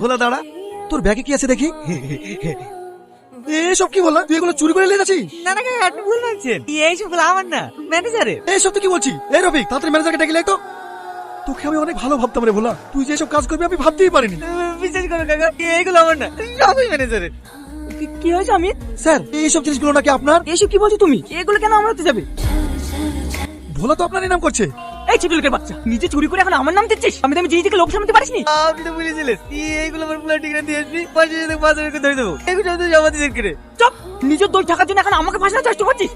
ভোলা দাঁড়া, তোর ব্যাগে কি আছে দেখি। এসব কি বললা? তুই এগুলো চুরি করে নিয়ে যাচ্ছিস? না না কাকা, আপনি ভুল ভাবছেন, এইসবগুলো আমার না, ম্যানেজারের। এইসব তো কি বলছি? এই রফিক, তাড়াতাড়ি ম্যানেজারকে ডেকে লে তো। তোকে আমি অনেক ভালো ভাবতাম রে ভোলা, তুই যে এসব কাজ করবি আমি ভাবতেই পারিনি। বিশ্বাস করো কাকা, এইগুলো আমার না, সবই ম্যানেজারের। কি হয়েছে আমি? স্যার, এইসব জিনিসগুলো নাকি আপনার? এইসব কি বলছো তুমি? এগুলো কেন আমার হাতে যাবে? ভোলা তো আপনারই নাম করছে। এই ছোট লোকের বাচ্চা, নিজে চুরি করে এখন আমার নাম দিচ্ছিস? আমি জিনিস থেকে লোভ সামলাতে পারিসনি। আপনি তো ভুলেছিলেন, এইগুলো আমার পুরো ঠিক দিয়ে আসবি, পাশে যেতে বাজারে ধরে দেবো। এগুলো তো জমা দিয়ে করে চপ, নিজের দোষ ঢাকার জন্য এখন আমাকে ফাঁসানোর চেষ্টা করছিস।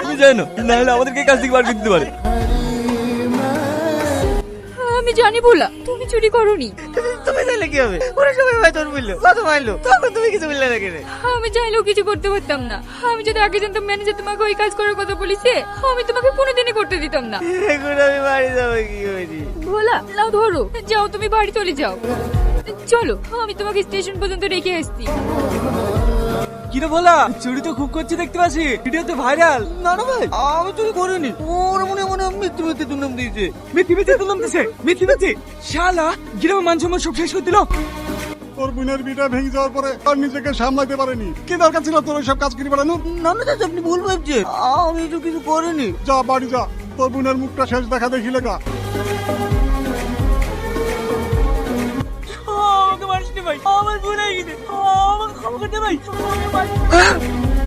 তুমি জানো না হলে আমাদেরকে কাজ থেকে বার করে দিতে পারে। আমি জানি ভোলা, তুমি চুরি করোনি। তুমি জানলে কি হবে? ওরা সবাই ভাই তোর বললো, কত মাইলো, তখন তুমি কিছু বললে না কেন? আমি চাইলেও কিছু করতে পারতাম না। আমি যদি আগে জানতাম ম্যানেজার তোমাকে ওই কাজ করার কথা বলেছে, আমি তোমাকে কোনোদিনই করতে দিতাম না। এখন আমি বাড়ি যাবো কি করি? ভোলা, নাও ধরো, যাও তুমি বাড়ি চলে যাও। চলো, আমি তোমাকে স্টেশন পর্যন্ত রেখে আসছি। কিরে বলা, চুরি তো খুব করছে দেখতে পাচ্ছি, ভিডিওতে ভাইরাল। না না ভাই, আমি চুরি করিনি। ওর মনে মনে মিথ্যে মিথ্যে দুর্নাম দিয়েছে। মিথ্যে দুর্নাম দিয়েছে? মিথ্যে শালা গ্রামের মান সম্মান সব শেষ করে দিল। তোর বোনের বিটা ভেঙে যাওয়ার পরে আর নিজেকে সামলাতে পারেনি। কি দরকার ছিল তোর সব কাজ করে বেড়ানো? না না দাদা, আপনি ভুল ভাবছেন, আমি তো কিছু করিনি। যা বাড়ি যা, তোর বোনের মুখটা শেষ দেখা দেখি লেগা। আমাকে মারিস নি ভাই, আমার ভুল হয়ে গেছে, আমাকে ক্ষমা করতে ভাই।